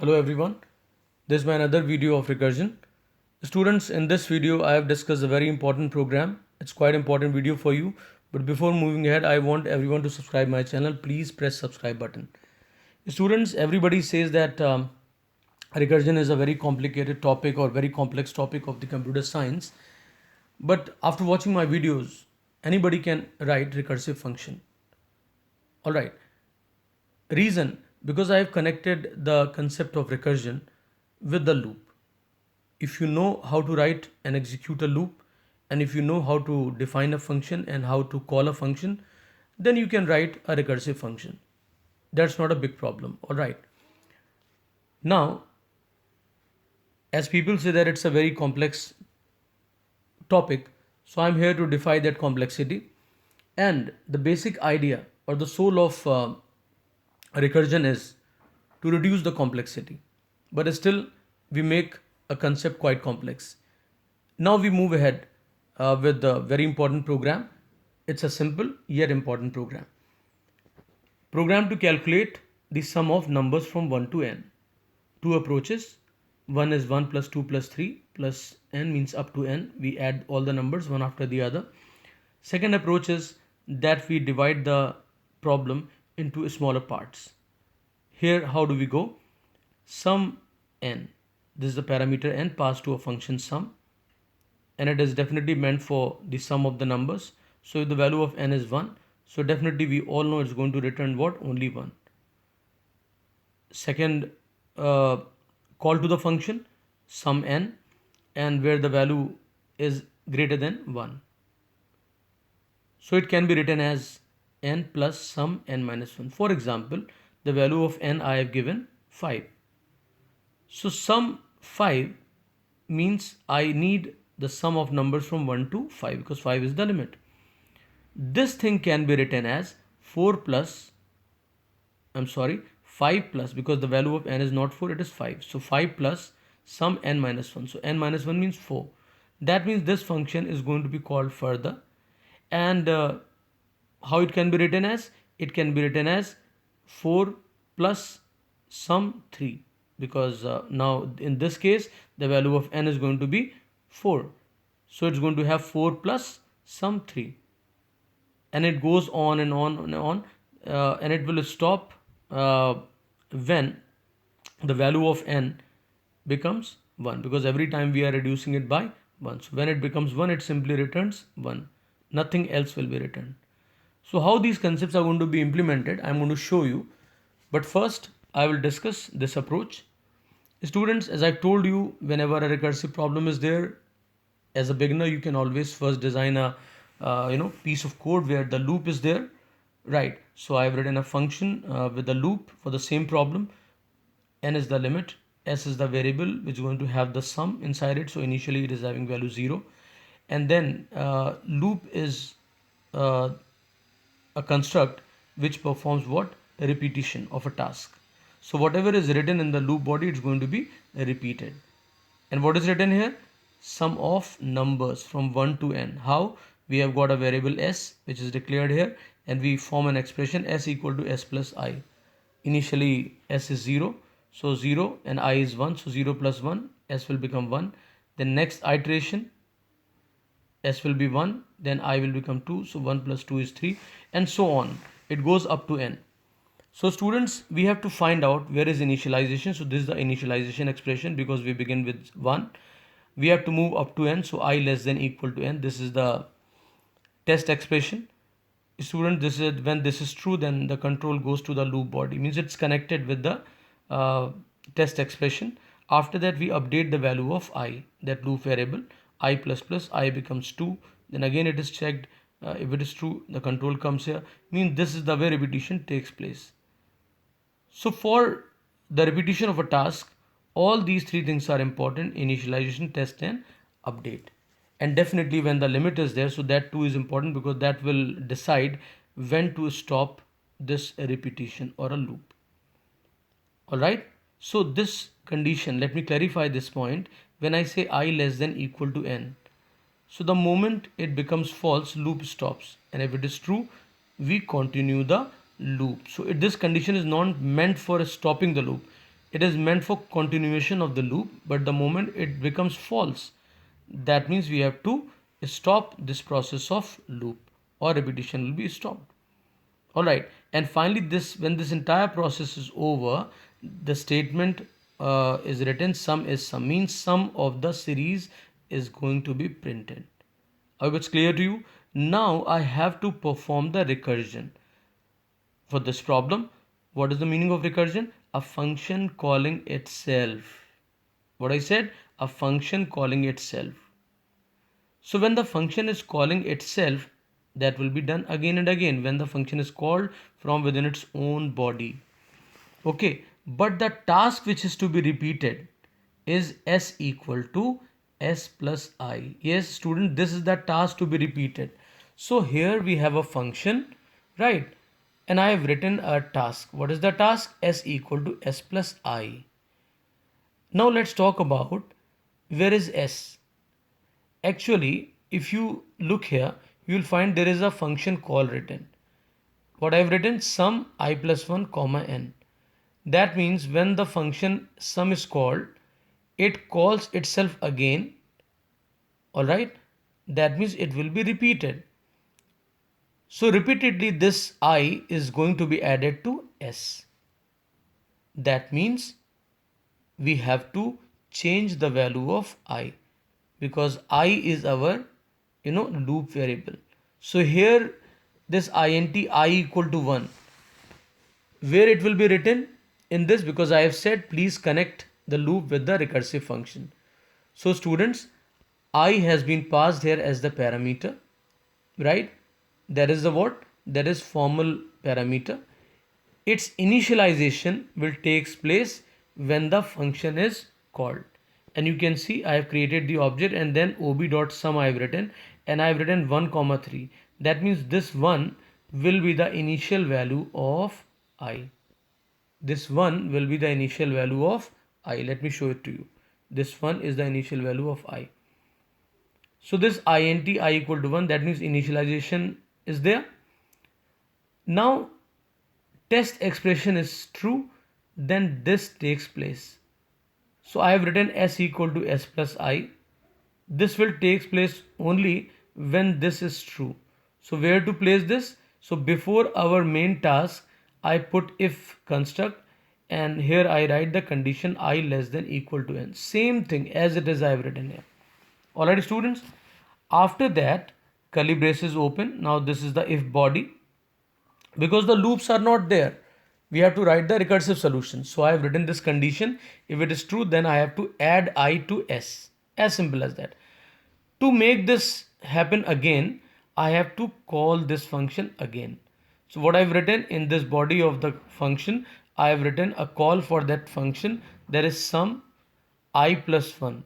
Hello everyone, this is my another video of recursion. Students, in this video I have discussed a very important program. It's quite important video for you. But before moving ahead, I want everyone to subscribe my channel. Please press subscribe button. Students, everybody says that recursion is a very complicated topic or very complex topic of the computer science. But after watching my videos, anybody can write recursive function. Alright. Reason, because I have connected the concept of recursion with the loop. If you know how to write and execute a loop, and if you know how to define a function and how to call a function, then you can write a recursive function. That's not a big problem. Alright. Now, as people say that it's a very complex topic, so I'm here to defy that complexity. And the basic idea or the soul of recursion is to reduce the complexity, but still we make a concept quite complex. Now we move ahead with the very important program. It's a simple yet important program. Program to calculate the sum of numbers from 1 to n. Two approaches. One is 1 plus 2 plus 3 plus n means up to n. We add all the numbers one after the other. Second approach is that we divide the problem into smaller parts. Here, how do we go? Sum n. This is the parameter n passed to a function sum, and it is definitely meant for the sum of the numbers. So if the value of n is 1, so definitely we all know it's going to return what? Only 1. Second call to the function sum n, and where the value is greater than 1. So it can be written as n plus sum n minus 1. For example, the value of n I have given 5. So sum 5 means I need the sum of numbers from 1 to 5 because 5 is the limit. This thing can be written as 5 plus, because the value of n is not 4, it is 5. So 5 plus sum n minus 1. So n minus 1 means 4. That means this function is going to be called further. And how it can be written as? It can be written as 4 plus sum 3, because now in this case the value of n is going to be 4. So it's going to have 4 plus sum 3. And it goes on and on and on, and it will stop when the value of n becomes 1, because every time we are reducing it by 1. So when it becomes 1, it simply returns 1. Nothing else will be returned. So how these concepts are going to be implemented, I'm going to show you. But first, I will discuss this approach. Students, as I've told you, whenever a recursive problem is there, as a beginner, you can always first design a piece of code where the loop is there. Right. So I've written a function with a loop for the same problem. N is the limit. S is the variable which is going to have the sum inside it. So initially it is having value 0. And then loop is a construct which performs what? A repetition of a task. So whatever is written in the loop body, it's going to be repeated. And what is written here? Sum of numbers from 1 to n. How? We have got a variable s which is declared here, and we form an expression s equal to s plus I. Initially s is 0, so 0, and I is 1, so 0 plus 1, s will become 1. Then next iteration, s will be 1, then I will become 2, so 1 plus 2 is 3, and so on. It goes up to n. So students, we have to find out where is initialization. So this is the initialization expression, because we begin with 1. We have to move up to n, so I less than equal to n. This is the test expression. Student, this is when this is true, then the control goes to the loop body, means it's connected with the test expression. After that, we update the value of I, that loop variable. I plus plus I becomes 2. Then again it is checked. If it is true, the control comes here. Means this is the way repetition takes place. So for the repetition of a task, all these three things are important: initialization, test, and update. And definitely when the limit is there, so that too is important, because that will decide when to stop this repetition or a loop. Alright, so this condition, let me clarify this point. When I say I less than equal to n, so the moment it becomes false, loop stops, and if it is true, we continue the loop. So this condition is not meant for stopping the loop. it is meant for continuation of the loop, but the moment it becomes false, that means we have to stop this process of loop, or repetition will be stopped. All right, and finally, this when this entire process is over, the statement is written, sum is sum, means sum of the series is going to be printed. I hope it's clear to you. Now I have to perform the recursion for this problem. What is the meaning of recursion? A function calling itself. What I said? A function calling itself. So when the function is calling itself, that will be done again and again when the function is called from within its own body. Okay, but the task which is to be repeated is s equal to s plus I. Yes, student, this is the task to be repeated. So here we have a function, right? And I have written a task. What is the task? S equal to s plus I. Now let's talk about where is s. Actually, if you look here, you will find there is a function call written. What I have written? Sum I plus 1 comma n. That means when the function sum is called, it calls itself again. Alright, that means it will be repeated. So repeatedly this I is going to be added to s. That means we have to change the value of I, because I is our loop variable. So here this int I equal to 1, where it will be written in this, because I have said please connect the loop with the recursive function. So students, I has been passed here as the parameter, right? That is the what? That is formal parameter. Its initialization will takes place when the function is called. And you can see I have created the object, and then ob.sum I have written, and I have written 1 comma 3. That means this 1 will be the initial value of I. This 1 will be the initial value of I. Let me show it to you. This 1 is the initial value of I. So this int I equal to 1, that means initialization is there. Now test expression is true, then this takes place. So I have written s equal to s plus I. This will take place only when this is true. So where to place this? So before our main task, I put if construct, and here I write the condition I less than equal to n. Same thing as it is I have written here. Alright students, after that curly braces open. Now this is the if body. Because the loops are not there, we have to write the recursive solution. So I have written this condition. If it is true, then I have to add I to s. As simple as that. To make this happen again, I have to call this function again. So what I've written in this body of the function, I have written a call for that function. There is sum I plus 1.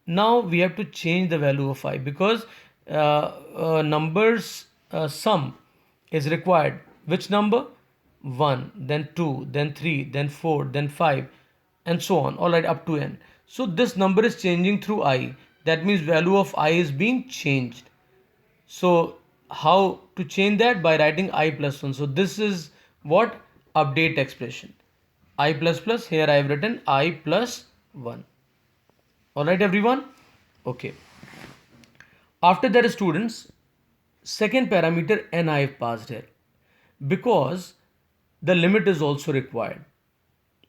Now we have to change the value of I, because numbers sum is required. Which number? 1, then 2, then 3, then 4, then 5, and so on. Alright, up to n. So this number is changing through I. That means value of I is being changed. So how to change that? By writing I plus 1. So this is what? Update expression. I plus plus, here I have written I plus 1. Alright everyone? Okay. After that students, second parameter n I have passed here, because the limit is also required.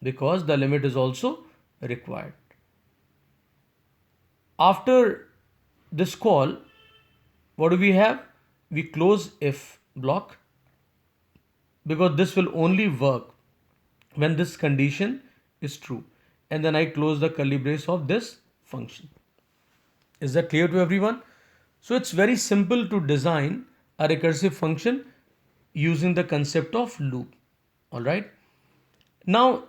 Because the limit is also required. After this call, what do we have? We close if block, because this will only work when this condition is true. And then I close the curly brace of this function. Is that clear to everyone? So it's very simple to design a recursive function using the concept of loop. Alright. Now,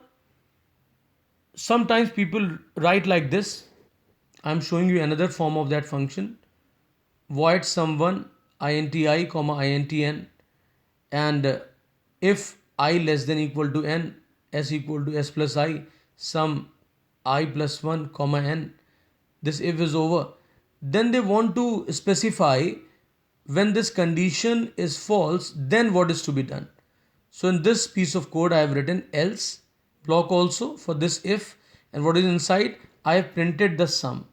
sometimes people write like this. I'm showing you another form of that function. Void sum1 inti comma intn, and if I less than equal to n, s equal to s plus I, sum I plus 1 comma n. This if is over. Then they want to specify when this condition is false, then what is to be done. So in this piece of code I have written else, block also for this if, and what is inside? I have printed the sum.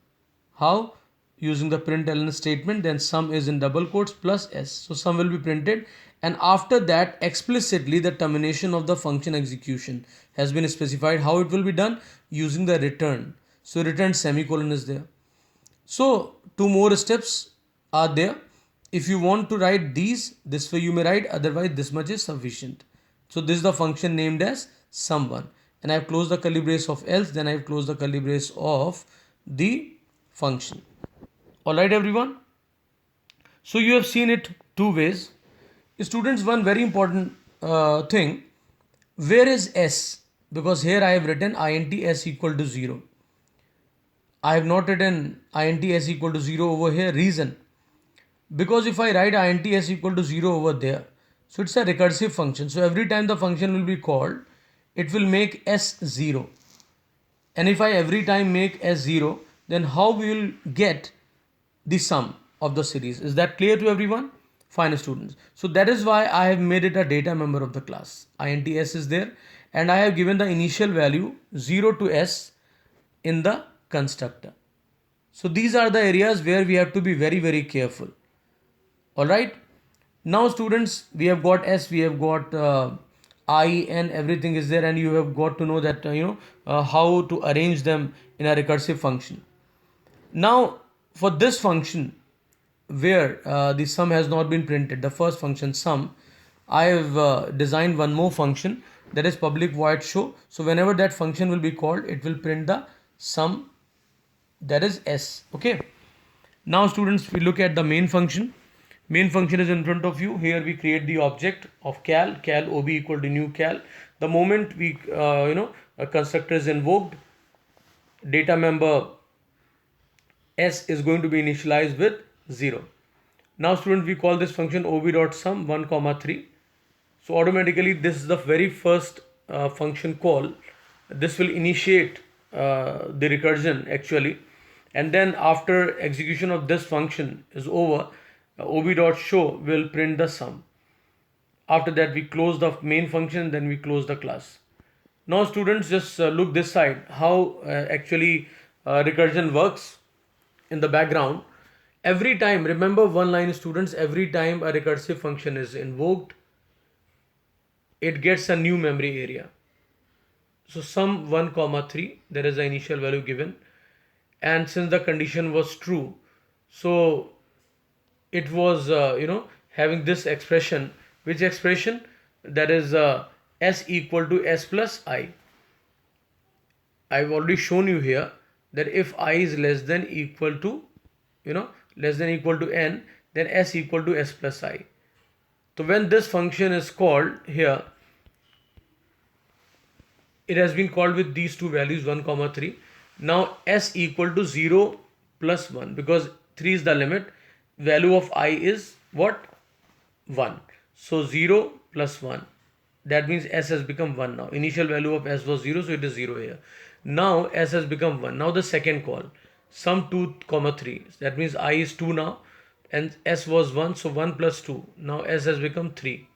How? Using the println statement, then sum is in double quotes plus s. So sum will be printed, and after that explicitly the termination of the function execution has been specified. How it will be done? Using the return. So return semicolon is there. So two more steps are there. If you want to write these, this way you may write, otherwise this much is sufficient. So this is the function named as sum1, and I have closed the curly brace of else, then I have closed the curly brace of the function. Alright everyone. So you have seen it two ways. Students, one very important thing, where is s? Because here I have written int s equal to 0. I have not written int s equal to 0 over here. Reason? Because if I write int s equal to 0 over there, so it's a recursive function. So every time the function will be called, it will make s 0. And if I every time make s 0, then how we will get the sum of the series? Is that clear to everyone? Fine, students. So that is why I have made it a data member of the class. Int s is there, and I have given the initial value 0 to s in the constructor. So these are the areas where we have to be very, very careful. Alright. Now students, we have got s, we have got I, and everything is there, and you have got to know that how to arrange them in a recursive function. Now for this function where the sum has not been printed, the first function sum, I have designed one more function, that is public void show. So whenever that function will be called, it will print the sum, that is s. Okay. Now students, we look at the main function. Main function is in front of you. Here we create the object of cal ob equal to new cal. The moment we a constructor is invoked, data member s is going to be initialized with 0. Now students, we call this function ob.sum 1 comma 3. So automatically this is the very first function call. This will initiate the recursion actually, and then after execution of this function is over, ob.show will print the sum. After that we close the main function, then we close the class. Now students, just look this side, how actually recursion works in the background. Every time, remember one line students, every time a recursive function is invoked, it gets a new memory area. So sum 1 comma 3, there is the initial value given, and since the condition was true, so it was having this expression. Which expression? That is s equal to s plus I. I've already shown you here that if I is less than equal to less than equal to n, then s equal to s plus I. So when this function is called here, it has been called with these two values 1 comma 3. Now s equal to 0 plus 1, because 3 is the limit. Value of I is what? 1. So 0 plus 1, that means s has become 1 now. Initial value of s was 0, so it is 0 here. Now s has become 1. Now the second call, sum 2 comma 3, that means I is 2 now, and s was 1, so 1 plus 2, now s has become 3.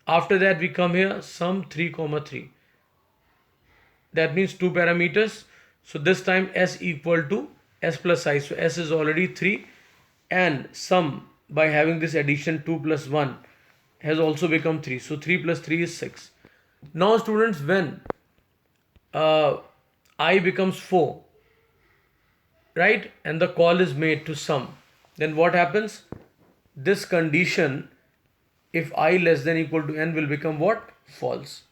After that we come here, sum 3 comma 3, that means 2 parameters. So this time s equal to s plus I, so s is already 3, and sum by having this addition 2 plus 1 has also become 3. So 3 plus 3 is 6. Now students, when I becomes 4, right, and the call is made to sum, then what happens? This condition, if I less than equal to n, will become what? False.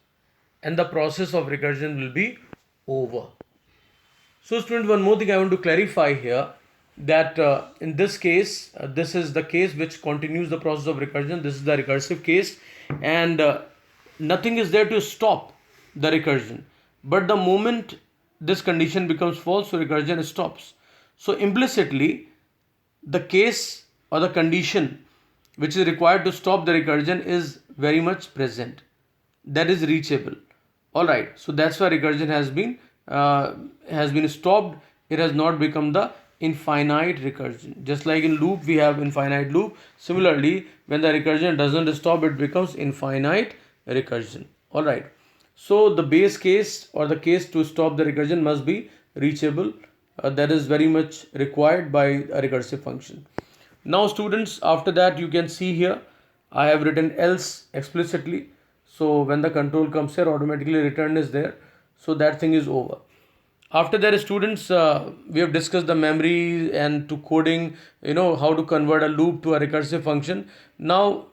And the process of recursion will be over. So student, one more thing I want to clarify here, that in this case, this is the case which continues the process of recursion. This is the recursive case, and nothing is there to stop the recursion. But the moment this condition becomes false, so recursion stops. So implicitly, the case or the condition which is required to stop the recursion is very much present. That is reachable. Alright, so that's why recursion has been stopped. It has not become the infinite recursion. Just like in loop we have infinite loop, similarly when the recursion doesn't stop, it becomes infinite recursion. Alright, So the base case or the case to stop the recursion must be reachable. That is very much required by a recursive function. Now students, after that you can see here I have written else explicitly. So when the control comes here, automatically return is there. So that thing is over. After that, students, we have discussed the memory and to coding, how to convert a loop to a recursive function. Now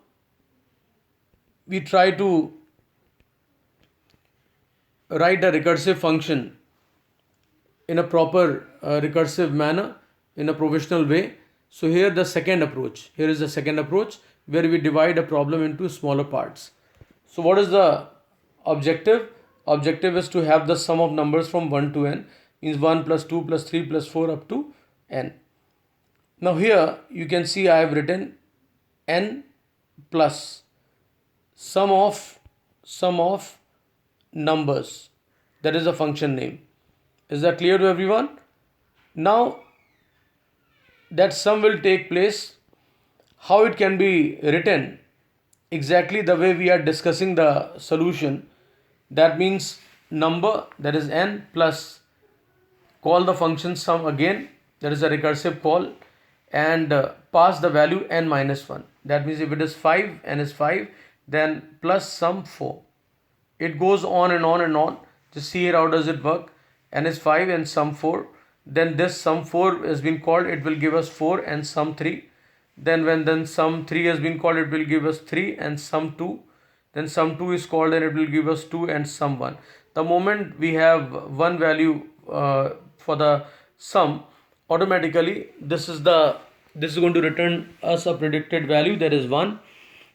we try to write a recursive function in a proper recursive manner, in a professional way. So here the second approach. Here is the second approach where we divide a problem into smaller parts. So what is the objective? Objective is to have the sum of numbers from 1 to n, means 1 plus 2 plus 3 plus 4 up to n. Now here you can see I have written n plus sum of numbers. That is a function name. Is that clear to everyone? Now that sum will take place. How it can be written? Exactly the way we are discussing the solution. That means number, that is n, plus call the function sum again, that is a recursive call, and pass the value n minus 1. That means if it is 5, n is 5, then plus sum 4. It goes on and on and on. Just see here how does it work. N is 5 and sum 4. Then this sum 4 has been called, it will give us 4 and sum 3. Then sum 3 has been called, it will give us 3 and sum 2. Then sum 2 is called and it will give us 2 and sum 1. The moment we have one value for the sum, automatically this is going to return us a predicted value, that is 1.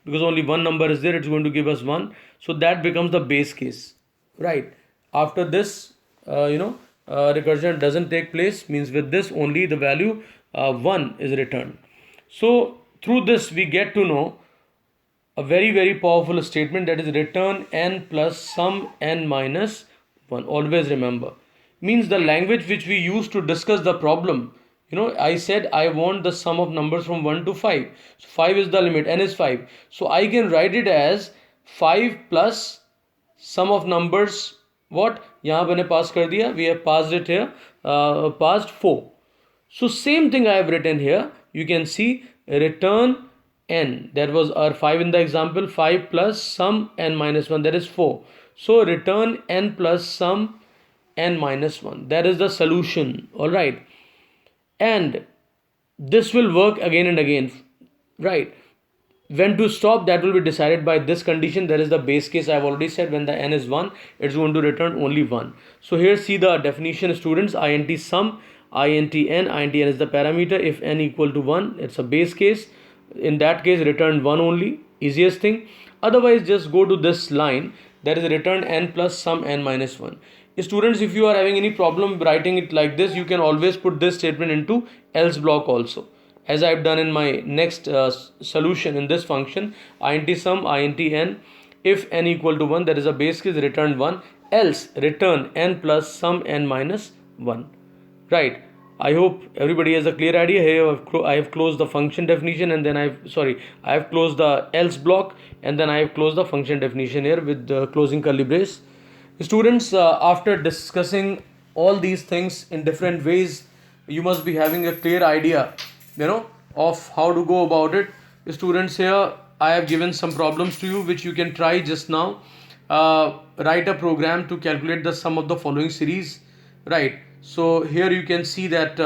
Because only one number is there, it's going to give us 1. So that becomes the base case, right? After this, recursion doesn't take place, means with this only the value 1 is returned. So through this we get to know a very, very powerful statement, that is return n plus sum n minus 1. Always remember. Means the language which we use to discuss the problem. I said I want the sum of numbers from 1 to 5. So 5 is the limit, n is 5. So I can write it as 5 plus sum of numbers. What? यहाँ मैंने pass कर दिया. We have passed it here. Passed 4. So same thing I have written here. You can see return n. That was our 5 in the example. 5 plus sum n minus 1. That is 4. So return n plus sum n minus 1. That is the solution. Alright. And this will work again and again. Right. When to stop, that will be decided by this condition. That is the base case. I have already said when the n is 1, it's going to return only 1. So here see the definition, students. Int sum, int n is the parameter. If n equal to 1, it's a base case. In that case, return 1 only. Easiest thing. Otherwise, just go to this line. That is return n plus sum n minus 1. Students, if you are having any problem writing it like this, you can always put this statement into else block also. As I have done in my next solution in this function, int sum, int n, if n equal to 1, that is a base case, return 1, else return n plus sum n minus 1. Right. I hope everybody has a clear idea. Here I have closed the function definition, and then I have closed the else block, and then I have closed the function definition here with the closing curly brace. Students, after discussing all these things in different ways, you must be having a clear idea, of how to go about it. Students, here I have given some problems to you which you can try just now. Write a program to calculate the sum of the following series. Right. So here you can see that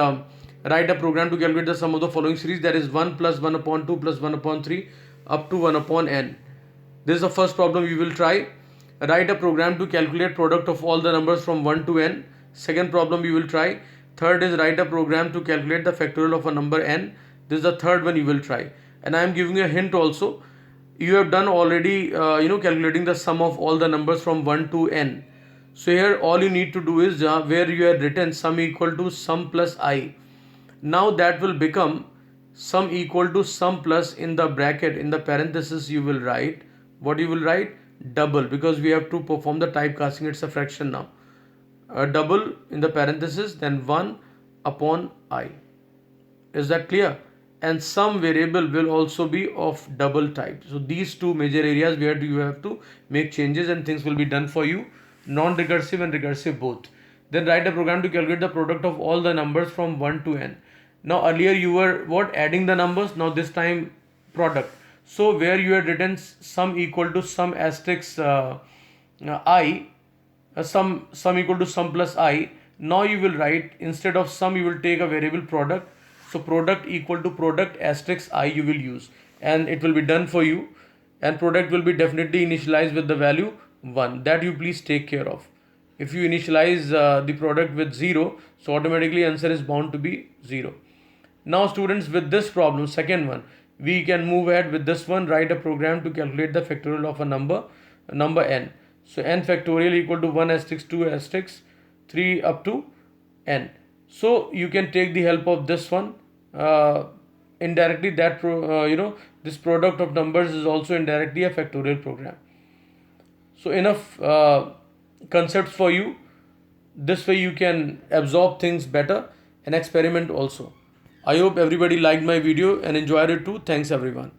write a program to calculate the sum of the following series, that is 1 plus 1 upon 2 plus 1 upon 3 up to 1 upon n. This is the first problem you will try. Write a program to calculate product of all the numbers from 1 to n. Second problem you will try. Third is write a program to calculate the factorial of a number n. This is the third one you will try. And I am giving you a hint also. You have done already, calculating the sum of all the numbers from 1 to n. So here all you need to do is where you have written sum equal to sum plus I. Now that will become sum equal to sum plus, in the bracket, in the parenthesis you will write. What you will write? Double, because we have to perform the typecasting. It's a fraction now. Double in the parenthesis, then 1 upon I. Is that clear? and some variable will also be of double type. So these two major areas where you have to make changes and things will be done for you, non-recursive and recursive both. Then write a program to calculate the product of all the numbers from 1 to n. Now earlier you were what, adding the numbers, now this time product. So where you had written sum equal to sum asterisk I, sum equal to sum plus I, now you will write, instead of sum you will take a variable product, so product equal to product asterisk I you will use, and it will be done for you, and product will be definitely initialized with the value 1. That you please take care of. If you initialize the product with 0, so automatically answer is bound to be 0. Now students, with this problem, second one, we can move ahead with this one. Write a program to calculate the factorial of a number n. So n factorial equal to 1 asterisk 2 asterisk 3 up to n. So you can take the help of this one. Indirectly that this product of numbers is also indirectly a factorial program. So enough concepts for you. This way you can absorb things better and experiment also. I hope everybody liked my video and enjoyed it too. Thanks everyone.